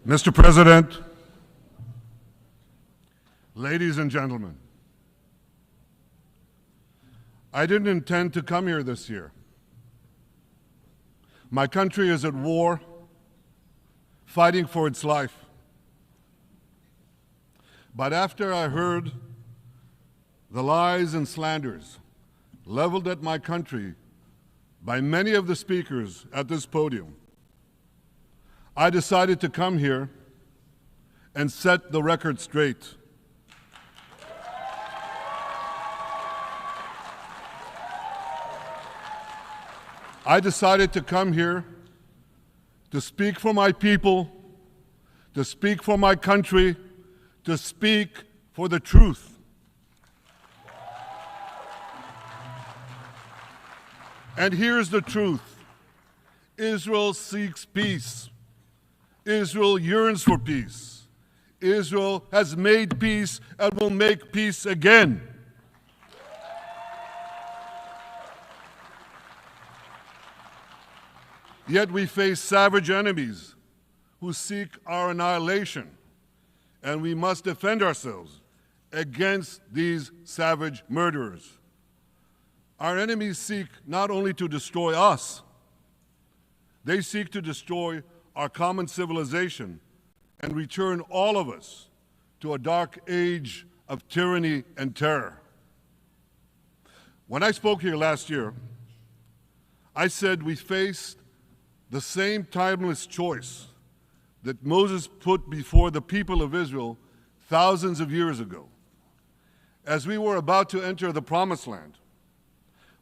Mr. President, ladies and gentlemen, I didn't intend to come here this year. My country is at war, fighting for its life. But after I heard the lies and slanders leveled at my country by many of the speakers at this podium, I decided to come here and set the record straight. I decided to come here to speak for my people, to speak for my country, to speak for the truth. And here's the truth. Israel seeks peace. Israel yearns for peace. Israel has made peace and will make peace again. Yet we face savage enemies who seek our annihilation, and we must defend ourselves against these savage murderers. Our enemies seek not only to destroy us, they seek to destroy our common civilization and return all of us to a dark age of tyranny and terror. When I spoke here last year, I said we faced the same timeless choice that Moses put before the people of Israel thousands of years ago. As we were about to enter the Promised Land,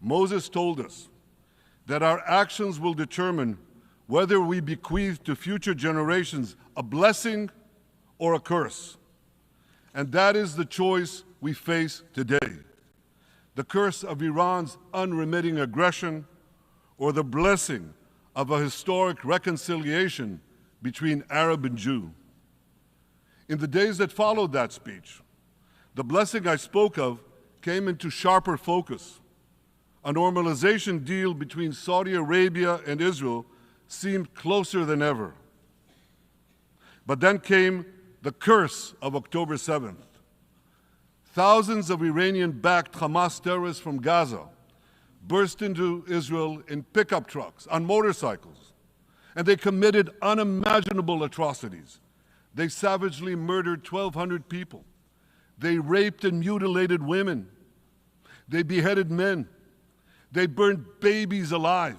Moses told us that our actions will determine whether we bequeath to future generations a blessing or a curse. And that is the choice we face today. The curse of Iran's unremitting aggression, or the blessing of a historic reconciliation between Arab and Jew. In the days that followed that speech, the blessing I spoke of came into sharper focus. A normalization deal between Saudi Arabia and Israel seemed closer than ever. But then came the curse of October 7th. Thousands of Iranian-backed Hamas terrorists from Gaza burst into Israel in pickup trucks, on motorcycles, and they committed unimaginable atrocities. They savagely murdered 1,200 people. They raped and mutilated women. They beheaded men. They burned babies alive.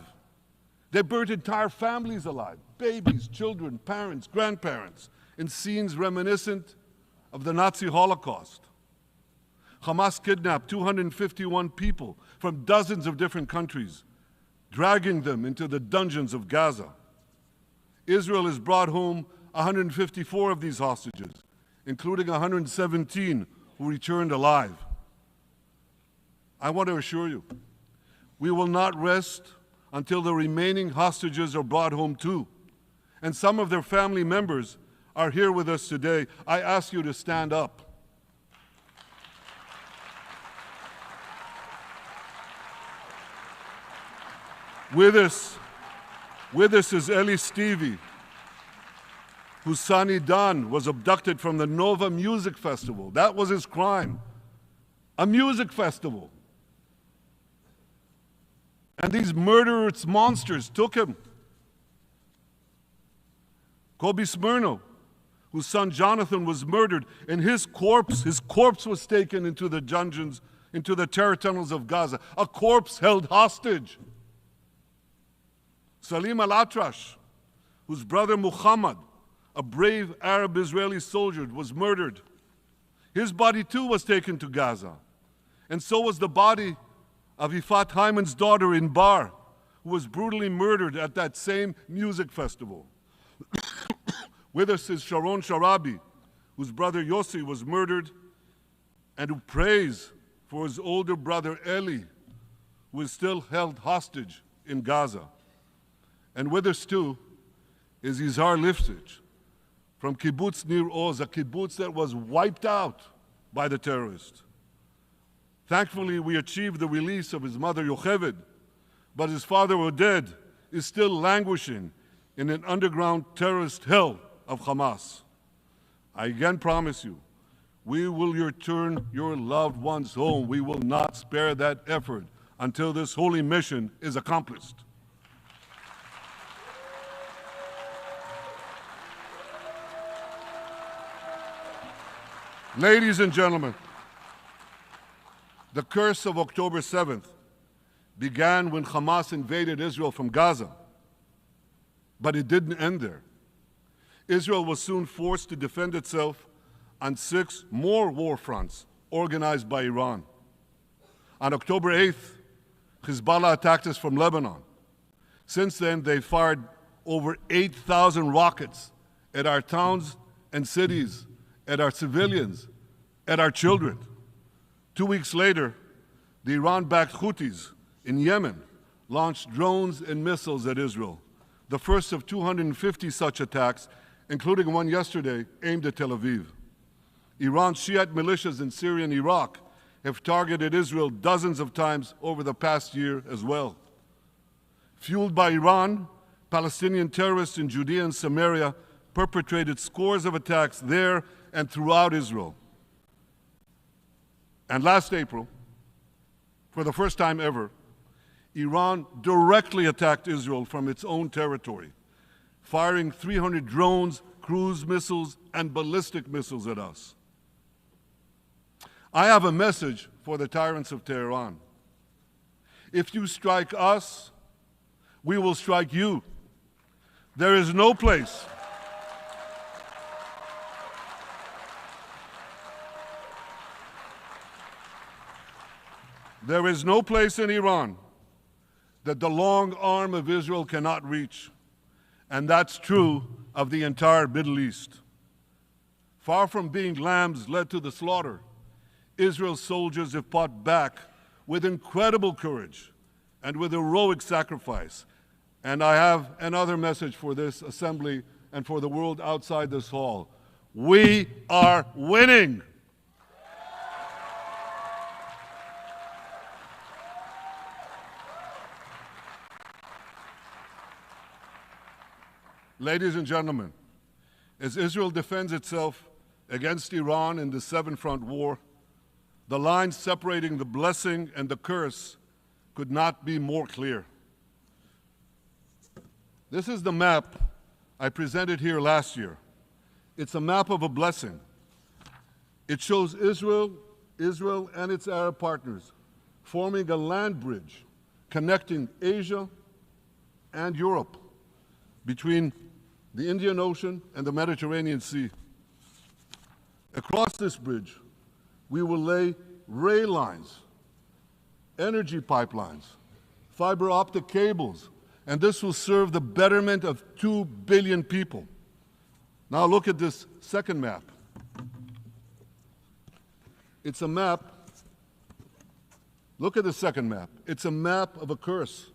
They burnt entire families alive, babies, children, parents, grandparents, in scenes reminiscent of the Nazi Holocaust. Hamas kidnapped 251 people from dozens of different countries, dragging them into the dungeons of Gaza. Israel has brought home 154 of these hostages, including 117 who returned alive. I want to assure you, we will not rest until the remaining hostages are brought home too. And some of their family members are here with us today. I ask you to stand up. With us is Eli Stevie, whose son Idan was abducted from the Nova Music Festival. That was his crime, a music festival. And these murderous monsters took him. Kobe Smirno, whose son Jonathan was murdered, and his corpse was taken into the dungeons, into the terror tunnels of Gaza. A corpse held hostage. Salim al-Atrash, whose brother Muhammad, a brave Arab-Israeli soldier, was murdered. His body too was taken to Gaza. And so was the body of Ifat Hyman's daughter in Bar, who was brutally murdered at that same music festival. With us is Sharon Sharabi, whose brother Yossi was murdered, and who prays for his older brother Eli, who is still held hostage in Gaza. And with us too is Izhar Lifsich from Kibbutz Nir Oz, a kibbutz that was wiped out by the terrorists. Thankfully, we achieved the release of his mother Yocheved, but his father Oded is still languishing in an underground terrorist hell of Hamas. I again promise you, we will return your loved ones home. We will not spare that effort until this holy mission is accomplished. Ladies and gentlemen, the curse of October 7th began when Hamas invaded Israel from Gaza. But it didn't end there. Israel was soon forced to defend itself on 6 more war fronts organized by Iran. On October 8th, Hezbollah attacked us from Lebanon. Since then, they fired over 8,000 rockets at our towns and cities, at our civilians, at our children. 2 weeks later, the Iran-backed Houthis in Yemen launched drones and missiles at Israel, the first of 250 such attacks, including one yesterday aimed at Tel Aviv. Iran's Shiite militias in Syria and Iraq have targeted Israel dozens of times over the past year as well. Fueled by Iran, Palestinian terrorists in Judea and Samaria perpetrated scores of attacks there and throughout Israel. And last April, for the first time ever, Iran directly attacked Israel from its own territory, firing 300 drones, cruise missiles, and ballistic missiles at us. I have a message for the tyrants of Tehran. If you strike us, we will strike you. There is no place in Iran that the long arm of Israel cannot reach. And that's true of the entire Middle East. Far from being lambs led to the slaughter, Israel's soldiers have fought back with incredible courage and with heroic sacrifice. And I have another message for this assembly and for the world outside this hall. We are winning. Ladies and gentlemen, as Israel defends itself against Iran in the seven-front war, the line separating the blessing and the curse could not be more clear. This is the map I presented here last year. It's a map of a blessing. It shows Israel and its Arab partners forming a land bridge connecting Asia and Europe between the Indian Ocean and the Mediterranean Sea. Across this bridge, we will lay rail lines, energy pipelines, fiber optic cables, and this will serve the betterment of 2 billion people. Now look at this second map. It's a map. Look at the second map. It's a map of a curse.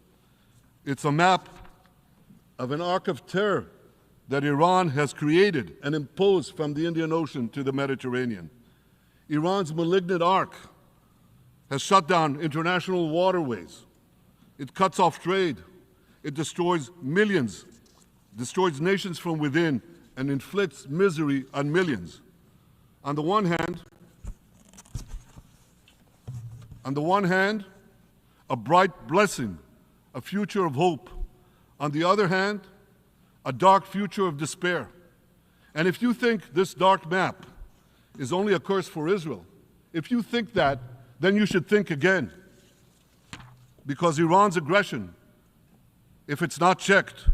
It's a map of an arc of terror that Iran has created and imposed from the Indian Ocean to the Mediterranean. Iran's malignant arc has shut down international waterways. It cuts off trade. It destroys millions, destroys nations from within, and inflicts misery on millions. On the one hand, a bright blessing, a future of hope. On the other hand, a dark future of despair. And if you think this dark map is only a curse for Israel, if you think that, then you should think again. Because Iran's aggression, if it's not checked,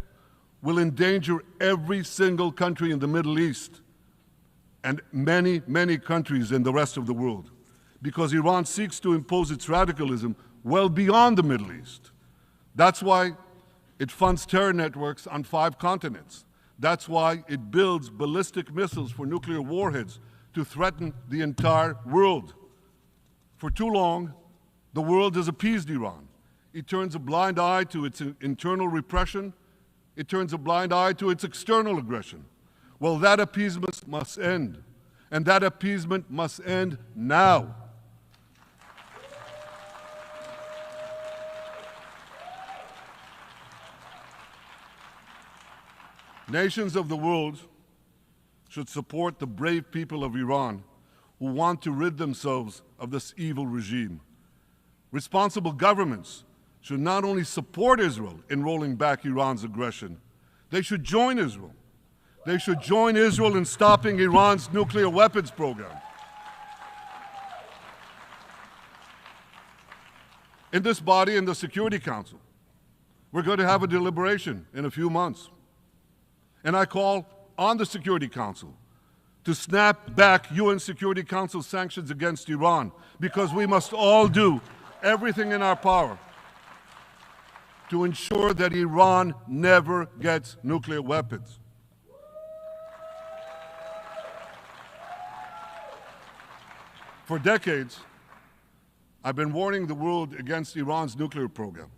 will endanger every single country in the Middle East and many, many countries in the rest of the world. Because Iran seeks to impose its radicalism well beyond the Middle East. That's why it funds terror networks on 5 continents. That's why it builds ballistic missiles for nuclear warheads to threaten the entire world. For too long, the world has appeased Iran. It turns a blind eye to its internal repression. It turns a blind eye to its external aggression. Well, that appeasement must end. And that appeasement must end now. Nations of the world should support the brave people of Iran who want to rid themselves of this evil regime. Responsible governments should not only support Israel in rolling back Iran's aggression, they should join Israel. They should join Israel in stopping Iran's nuclear weapons program. In this body, in the Security Council, we're going to have a deliberation in a few months. And I call on the Security Council to snap back UN Security Council sanctions against Iran, because we must all do everything in our power to ensure that Iran never gets nuclear weapons. For decades, I've been warning the world against Iran's nuclear program.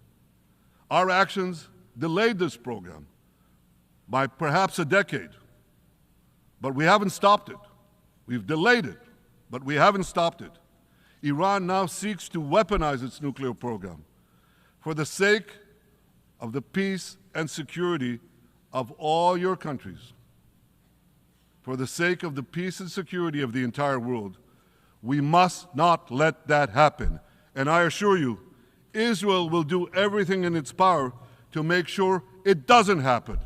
Our actions delayed this program by perhaps a decade, but we haven't stopped it. We've delayed it, but we haven't stopped it. Iran now seeks to weaponize its nuclear program for the sake of the peace and security of all your countries. For the sake of the peace and security of the entire world, we must not let that happen. And I assure you, Israel will do everything in its power to make sure it doesn't happen.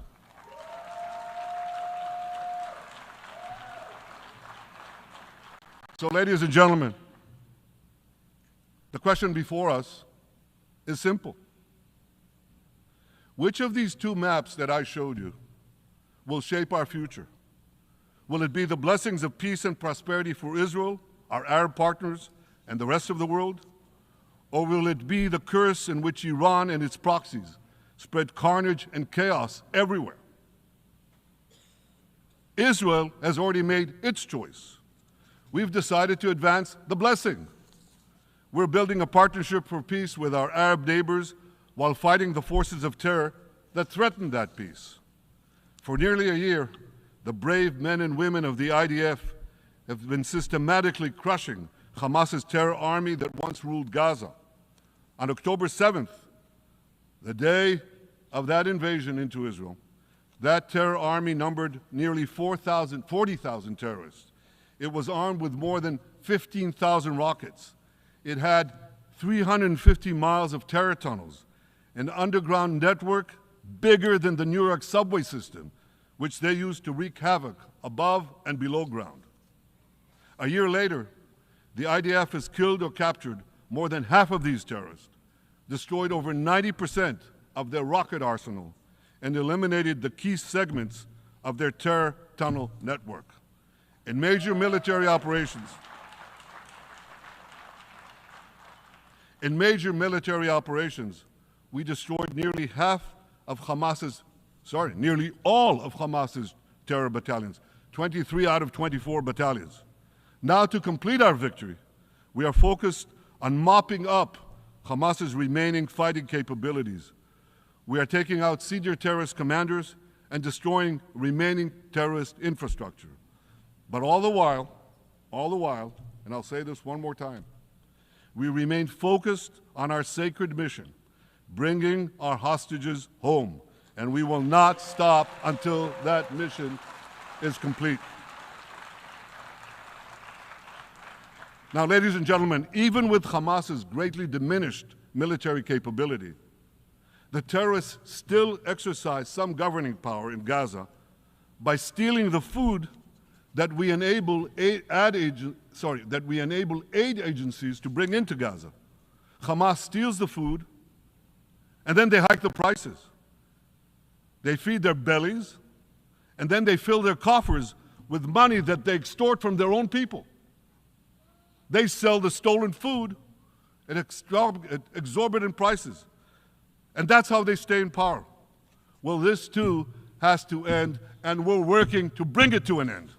So, ladies and gentlemen, the question before us is simple. Which of these two maps that I showed you will shape our future? Will it be the blessings of peace and prosperity for Israel, our Arab partners, and the rest of the world? Or will it be the curse in which Iran and its proxies spread carnage and chaos everywhere? Israel has already made its choice. We've decided to advance the blessing. We're building a partnership for peace with our Arab neighbors while fighting the forces of terror that threaten that peace. For nearly a year, the brave men and women of the IDF have been systematically crushing Hamas's terror army that once ruled Gaza. On October 7th, the day of that invasion into Israel, that terror army numbered nearly 40,000 terrorists. It was armed with more than 15,000 rockets. It had 350 miles of terror tunnels, an underground network bigger than the New York subway system, which they used to wreak havoc above and below ground. A year later, the IDF has killed or captured more than half of these terrorists, destroyed over 90% of their rocket arsenal, and eliminated the key segments of their terror tunnel network. In major military operations, we destroyed nearly all of Hamas's terror battalions, 23 out of 24 battalions. Now, to complete our victory, we are focused on mopping up Hamas's remaining fighting capabilities. We are taking out senior terrorist commanders and destroying remaining terrorist infrastructure. But all the while, and I'll say this one more time, we remain focused on our sacred mission, bringing our hostages home, and we will not stop until that mission is complete. Now, ladies and gentlemen, even with Hamas's greatly diminished military capability, the terrorists still exercise some governing power in Gaza by stealing the food that we enable aid agencies to bring into Gaza. Hamas steals the food, and then they hike the prices. They feed their bellies, and then they fill their coffers with money that they extort from their own people. They sell the stolen food at exorbitant prices. And that's how they stay in power. Well, this too has to end, and we're working to bring it to an end.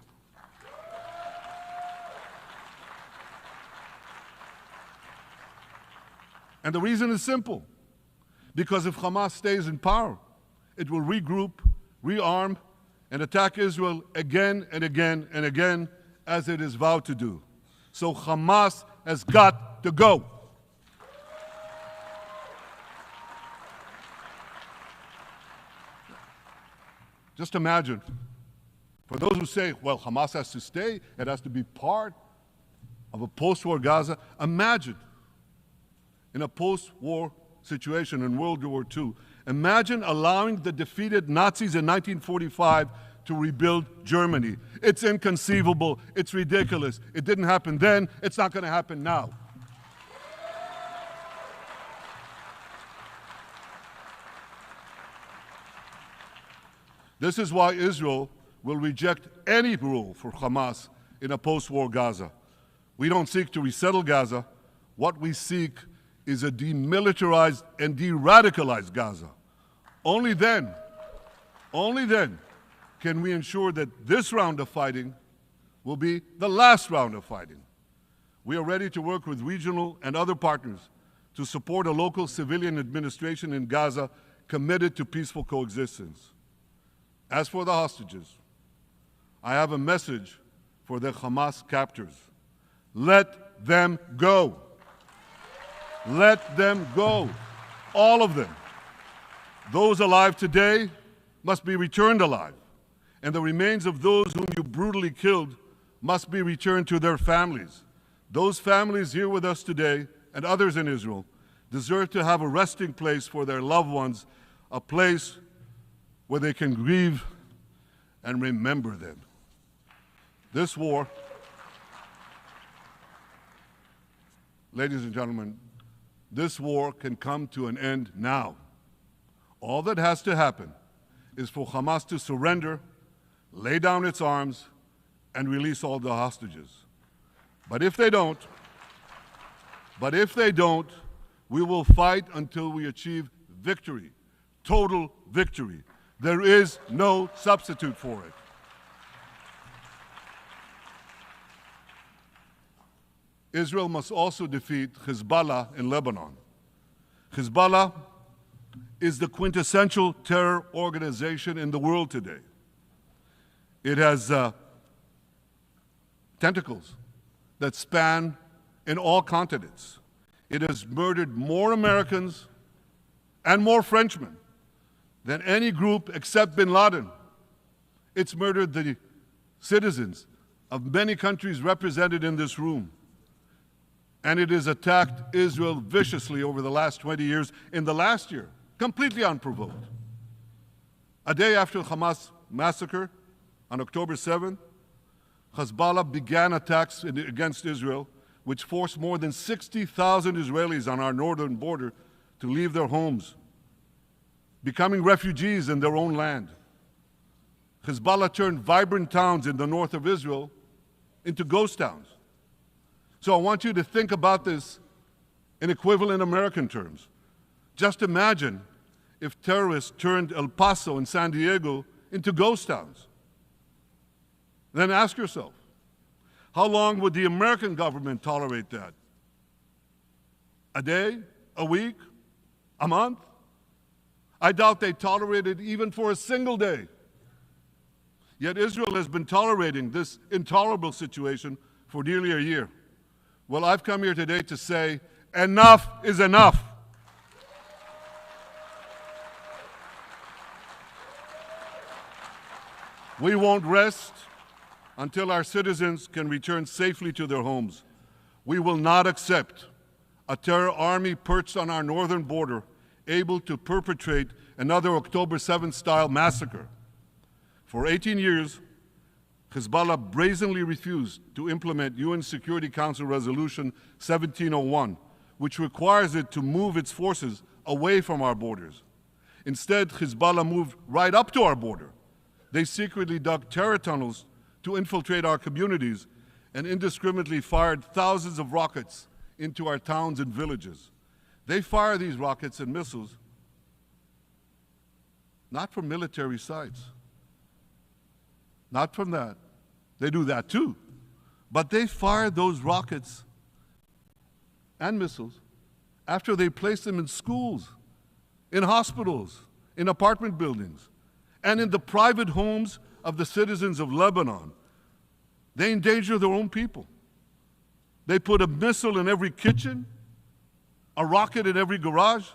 And the reason is simple. Because if Hamas stays in power, it will regroup, rearm, and attack Israel again and again and again, as it is vowed to do. So Hamas has got to go. Just imagine For those who say, well, Hamas has to stay, it has to be part of a post-war Gaza, imagine in a post-war situation in World War II, imagine allowing the defeated Nazis in 1945 to rebuild Germany. It's inconceivable. It's ridiculous. It didn't happen then. It's not going to happen now. This is why Israel will reject any rule for Hamas in a post-war Gaza. We don't seek to resettle Gaza. What we seek is a demilitarized and de-radicalized Gaza. Only then can we ensure that this round of fighting will be the last round of fighting. We are ready to work with regional and other partners to support a local civilian administration in Gaza committed to peaceful coexistence. As for the hostages, I have a message for the Hamas captors. Let them go. Let them go. All of them. Those alive today must be returned alive, and the remains of those whom you brutally killed must be returned to their families. Those families here with us today, and others in Israel, deserve to have a resting place for their loved ones, a place where they can grieve and remember them. This war, ladies and gentlemen, this war can come to an end now. All that has to happen is for Hamas to surrender, lay down its arms, and release all the hostages. But if they don't, we will fight until we achieve victory, total victory. There is no substitute for it. Israel must also defeat Hezbollah in Lebanon. Hezbollah is the quintessential terror organization in the world today. It has tentacles that span in all continents. It has murdered more Americans and more Frenchmen than any group except bin Laden. It's murdered the citizens of many countries represented in this room. And it has attacked Israel viciously over the last 20 years. In the last year, completely unprovoked. A day after the Hamas massacre, on October 7th, Hezbollah began attacks against Israel, which forced more than 60,000 Israelis on our northern border to leave their homes, becoming refugees in their own land. Hezbollah turned vibrant towns in the north of Israel into ghost towns. So I want you to think about this in equivalent American terms. Just imagine if terrorists turned El Paso and San Diego into ghost towns. Then ask yourself, how long would the American government tolerate that? A day? A week? A month? I doubt they tolerate it even for a single day. Yet Israel has been tolerating this intolerable situation for nearly a year. Well, I've come here today to say, enough is enough. We won't rest until our citizens can return safely to their homes. We will not accept a terror army perched on our northern border, able to perpetrate another October 7th style massacre. For 18 years, Hezbollah brazenly refused to implement UN Security Council Resolution 1701, which requires it to move its forces away from our borders. Instead, Hezbollah moved right up to our border. They secretly dug terror tunnels to infiltrate our communities and indiscriminately fired thousands of rockets into our towns and villages. They fire these rockets and missiles not from military sites, not from that. They do that too. But they fire those rockets and missiles after they place them in schools, in hospitals, in apartment buildings, and in the private homes of the citizens of Lebanon. They endanger their own people. They put a missile in every kitchen, a rocket in every garage.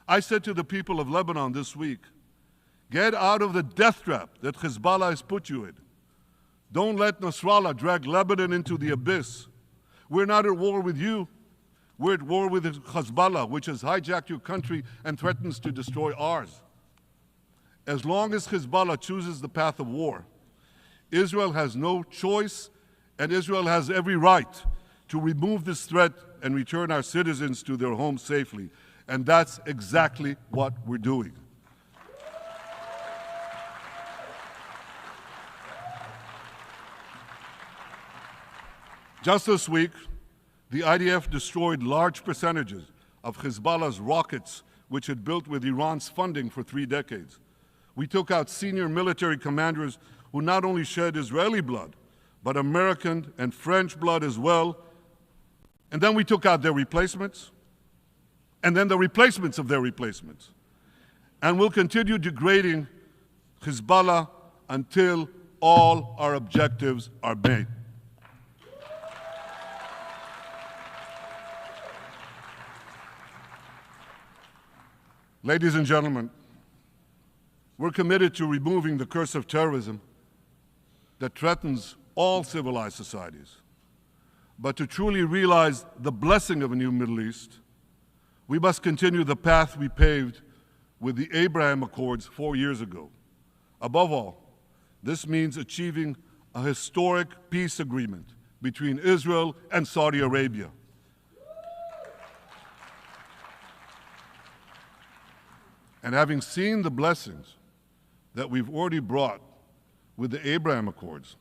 I said to the people of Lebanon this week, Get out of the death trap that Hezbollah has put you in. Don't let Nasrallah drag Lebanon into the abyss. We're not at war with you. We're at war with Hezbollah, which has hijacked your country and threatens to destroy ours. As long as Hezbollah chooses the path of war, Israel has no choice, and Israel has every right to remove this threat and return our citizens to their homes safely. And that's exactly what we're doing. Just this week, the IDF destroyed large percentages of Hezbollah's rockets, which it built with Iran's funding for 3 decades. We took out senior military commanders who not only shed Israeli blood, but American and French blood as well. And then we took out their replacements, and then the replacements of their replacements. And we'll continue degrading Hezbollah until all our objectives are met. Ladies and gentlemen, we're committed to removing the curse of terrorism that threatens all civilized societies. But to truly realize the blessing of a new Middle East, we must continue the path we paved with the Abraham Accords 4 years ago. Above all, this means achieving a historic peace agreement between Israel and Saudi Arabia. And having seen the blessings that we've already brought with the Abraham Accords,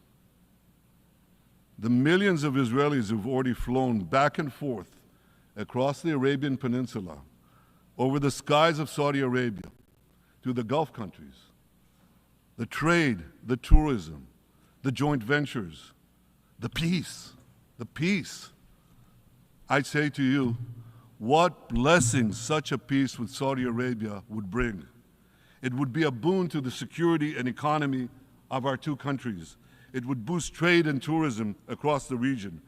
the millions of Israelis who've already flown back and forth across the Arabian Peninsula, over the skies of Saudi Arabia, to the Gulf countries, the trade, the tourism, the joint ventures, the peace, I say to you, what blessings such a peace with Saudi Arabia would bring. It would be a boon to the security and economy of our 2 countries. It would boost trade and tourism across the region.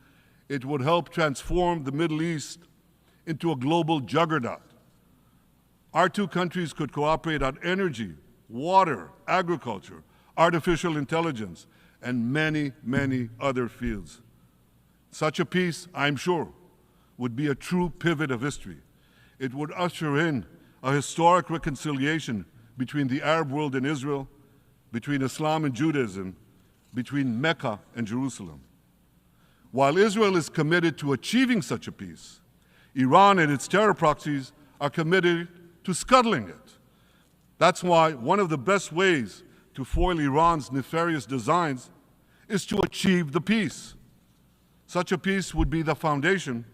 It would help transform the Middle East into a global juggernaut. Our 2 countries could cooperate on energy, water, agriculture, artificial intelligence, and many, many other fields. Such a peace, I'm sure, would be a true pivot of history. It would usher in a historic reconciliation between the Arab world and Israel, between Islam and Judaism, between Mecca and Jerusalem. While Israel is committed to achieving such a peace, Iran and its terror proxies are committed to scuttling it. That's why one of the best ways to foil Iran's nefarious designs is to achieve the peace. Such a peace would be the foundation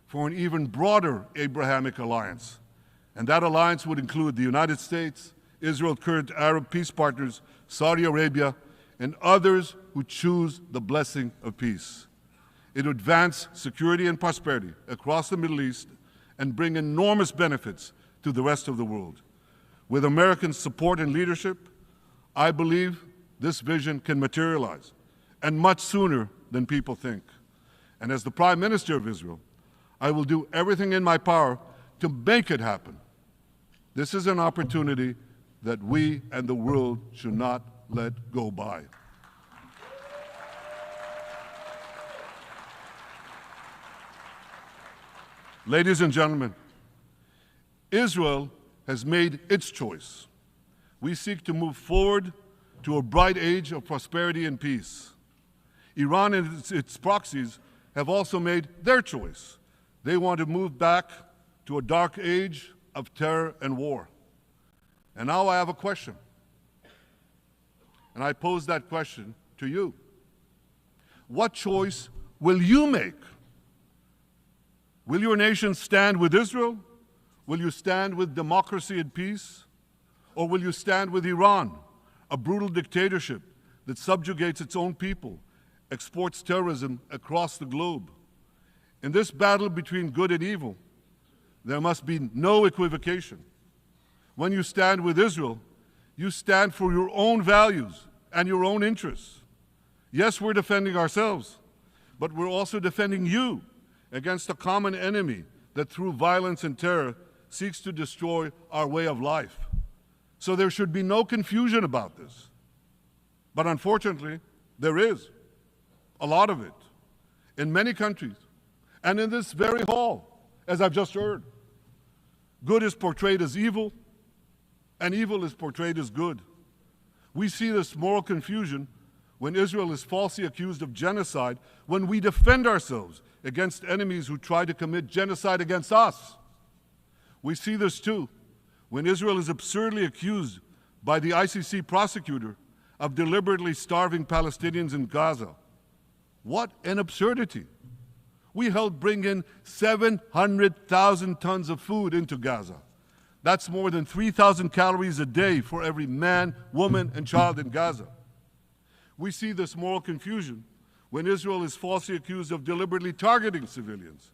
for an even broader Abrahamic alliance. And that alliance would include the United States, Israel's current Arab peace partners, Saudi Arabia, and others who choose the blessing of peace. It would advance security and prosperity across the Middle East and bring enormous benefits to the rest of the world. With American support and leadership, I believe this vision can materialize, and much sooner than people think. And as the Prime Minister of Israel, I will do everything in my power to make it happen. This is an opportunity that we and the world should not let go by. Ladies and gentlemen, Israel has made its choice. We seek to move forward to a bright age of prosperity and peace. Iran and its proxies have also made their choice. They want to move back to a dark age of terror and war. And now I have a question. And I pose that question to you. What choice will you make? Will your nation stand with Israel? Will you stand with democracy and peace? Or will you stand with Iran, a brutal dictatorship that subjugates its own people, exports terrorism across the globe? In this battle between good and evil, there must be no equivocation. When you stand with Israel, you stand for your own values and your own interests. Yes, we're defending ourselves, but we're also defending you against a common enemy that through violence and terror seeks to destroy our way of life. So there should be no confusion about this. But unfortunately, there is a lot of it in many countries and in this very hall, as I've just heard. Good is portrayed as evil, and evil is portrayed as good. We see this moral confusion when Israel is falsely accused of genocide, when we defend ourselves against enemies who try to commit genocide against us. We see this too when Israel is absurdly accused by the ICC prosecutor of deliberately starving Palestinians in Gaza. What an absurdity. We helped bring in 700,000 tons of food into Gaza. That's more than 3,000 calories a day for every man, woman, and child in Gaza. We see this moral confusion when Israel is falsely accused of deliberately targeting civilians.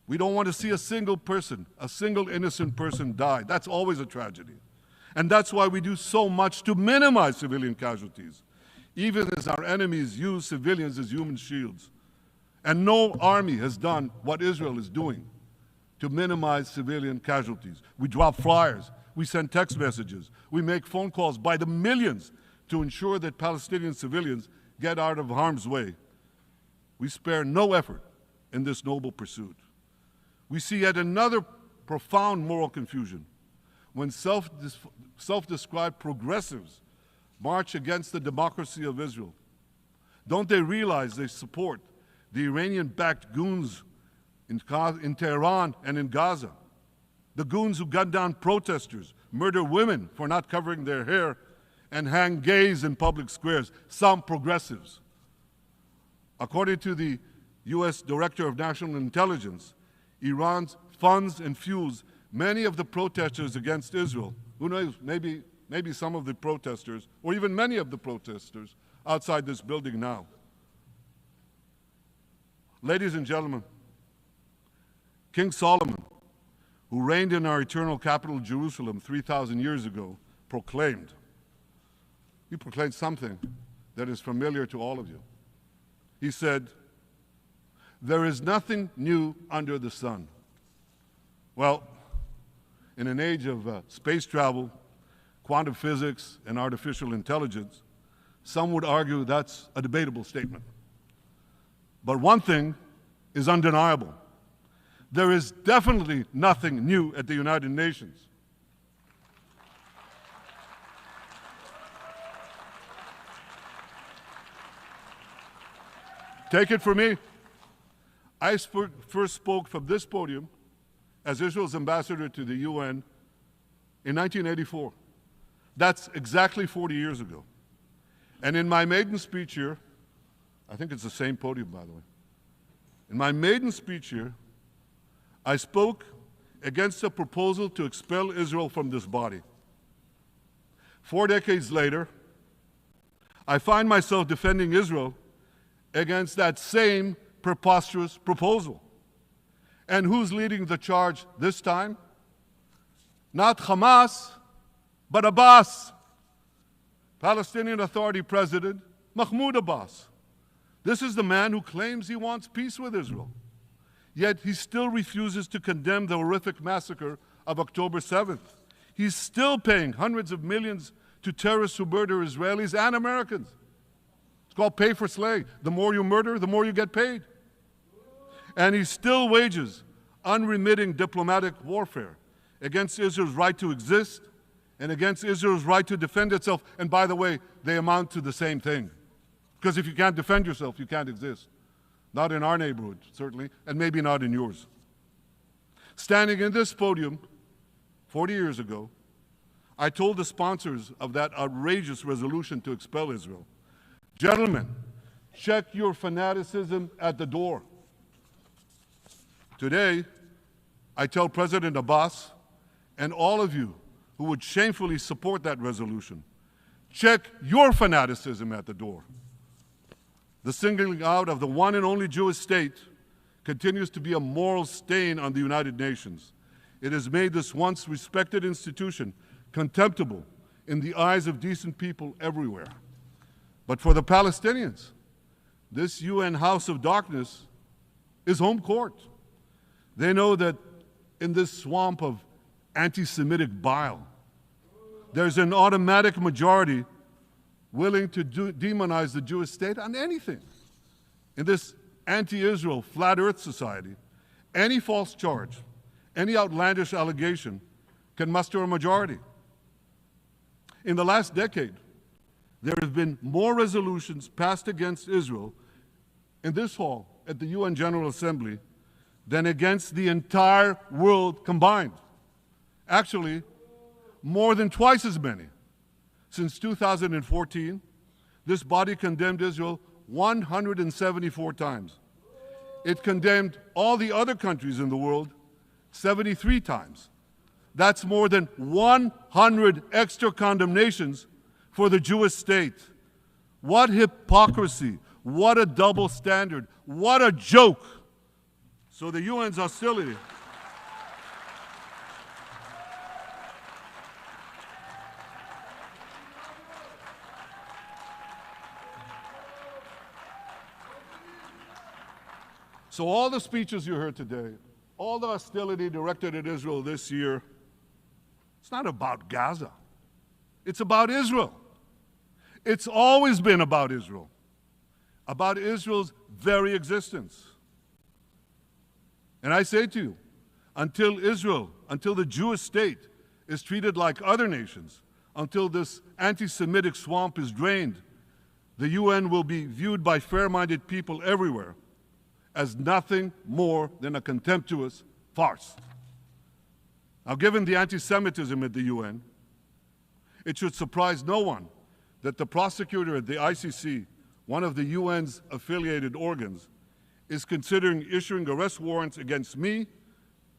We don't want to see a single person, a single innocent person die. That's always a tragedy. And that's why we do so much to minimize civilian casualties, even as our enemies use civilians as human shields. And no army has done what Israel is doing to minimize civilian casualties. We drop flyers, we send text messages, we make phone calls by the millions to ensure that Palestinian civilians get out of harm's way. We spare no effort in this noble pursuit. We see yet another profound moral confusion when self-described progressives march against the democracy of Israel. Don't they realize they support the Iranian-backed goons in Tehran and in Gaza, the goons who gun down protesters, murder women for not covering their hair, and hang gays in public squares, some progressives? According to the U.S. Director of National Intelligence, Iran funds and fuels many of the protesters against Israel. Who knows, maybe some of the protesters, or even many of the protesters outside this building now. Ladies and gentlemen, King Solomon, who reigned in our eternal capital, Jerusalem, 3,000 years ago, proclaimed something that is familiar to all of you. He said, "There is nothing new under the sun." Well, in an age of space travel, quantum physics, and artificial intelligence, some would argue that's a debatable statement. But one thing is undeniable. There is definitely nothing new at the United Nations. Take it from me. I first spoke from this podium as Israel's ambassador to the UN in 1984. That's exactly 40 years ago. And in my maiden speech here, I think it's the same podium, by the way. In my maiden speech here, I spoke against a proposal to expel Israel from this body. 4 decades later, I find myself defending Israel against that same preposterous proposal. And who's leading the charge this time? Not Hamas, but Abbas, Palestinian Authority President Mahmoud Abbas. This is the man who claims he wants peace with Israel. Yet he still refuses to condemn the horrific massacre of October 7th. He's still paying hundreds of millions to terrorists who murder Israelis and Americans. It's called pay for slay. The more you murder, the more you get paid. And he still wages unremitting diplomatic warfare against Israel's right to exist and against Israel's right to defend itself. And by the way, they amount to the same thing. Because if you can't defend yourself, you can't exist. Not in our neighborhood, certainly, and maybe not in yours. Standing in this podium 40 years ago, I told the sponsors of that outrageous resolution to expel Israel, "Gentlemen, check your fanaticism at the door." Today, I tell President Abbas and all of you who would shamefully support that resolution, check your fanaticism at the door. The singling out of the one and only Jewish state continues to be a moral stain on the United Nations. It has made this once respected institution contemptible in the eyes of decent people everywhere. But for the Palestinians, this UN House of Darkness is home court. They know that in this swamp of anti-Semitic bile, there's an automatic majority willing to demonize the Jewish state on anything. In this anti-Israel, flat earth society, any false charge, any outlandish allegation can muster a majority. In the last decade, there have been more resolutions passed against Israel in this hall at the UN General Assembly than against the entire world combined. Actually, more than twice as many. Since 2014, this body condemned Israel 174 times. It condemned all the other countries in the world 73 times. That's more than 100 extra condemnations for the Jewish state. What hypocrisy, what a double standard, what a joke. So the UN's hostility So all the speeches you heard today, all the hostility directed at Israel this year, it's not about Gaza. It's about Israel. It's always been about Israel's very existence. And I say to you, until the Jewish state is treated like other nations, until this anti-Semitic swamp is drained, the UN will be viewed by fair-minded people everywhere as nothing more than a contemptuous farce. Now, given the anti-Semitism at the UN, it should surprise no one that the prosecutor at the ICC, one of the UN's affiliated organs, is considering issuing arrest warrants against me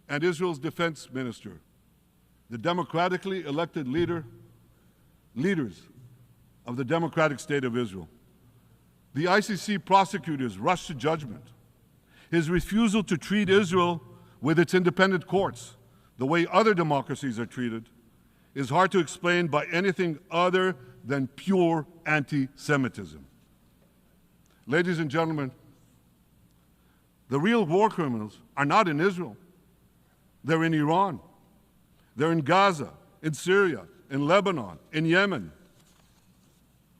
and Israel's defense minister, the democratically elected leaders of the democratic state of Israel. The ICC prosecutors rushed to judgment. His refusal to treat Israel with its independent courts the way other democracies are treated is hard to explain by anything other than pure anti-Semitism. Ladies and gentlemen, the real war criminals are not in Israel. They're in Iran. They're in Gaza, in Syria, in Lebanon, in Yemen.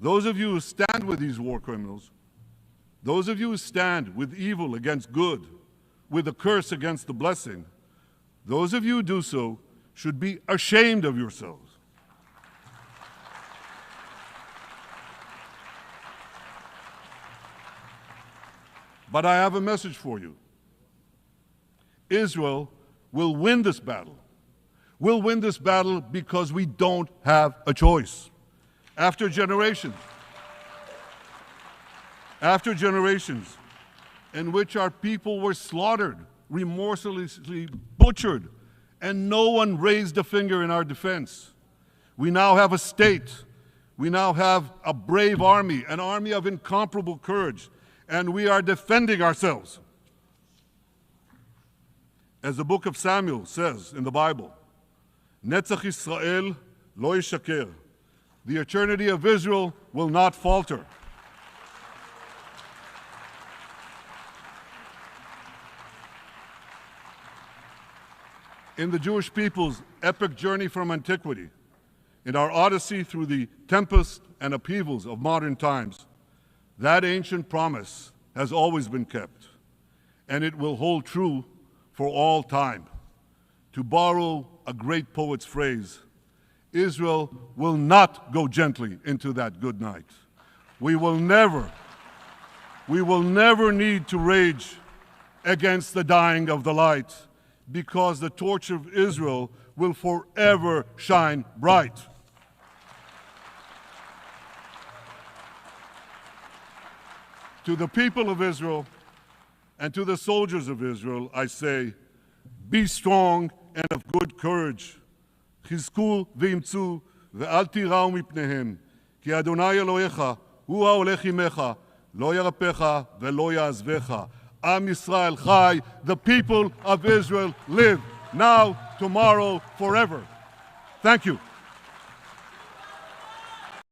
Those of you who stand with these war criminals, those of you who stand with evil against good, with a curse against the blessing, those of you who do so should be ashamed of yourselves. But I have a message for you. Israel will win this battle. We'll win this battle because we don't have a choice. After generations in which our people were slaughtered, remorselessly butchered, and no one raised a finger in our defense, we now have a state. We now have a brave army, an army of incomparable courage, and we are defending ourselves. As the book of Samuel says in the Bible, Netzach Yisrael lo yishaker. The eternity of Israel will not falter. In the Jewish people's epic journey from antiquity, in our odyssey through the tempests and upheavals of modern times, that ancient promise has always been kept, and it will hold true for all time. To borrow a great poet's phrase, Israel will not go gently into that good night. We will never need to rage against the dying of the light, because the torch of Israel will forever shine bright. To the people of Israel and to the soldiers of Israel, I say, be strong and of good courage. חזקו ואמצו ואל תיראו מפניהם, כי אדוני אלוהיך הוא ההולך עמך, לא ירפך ולא יעזבך. Am Yisrael Chai, the people of Israel live, now, tomorrow, forever. Thank you.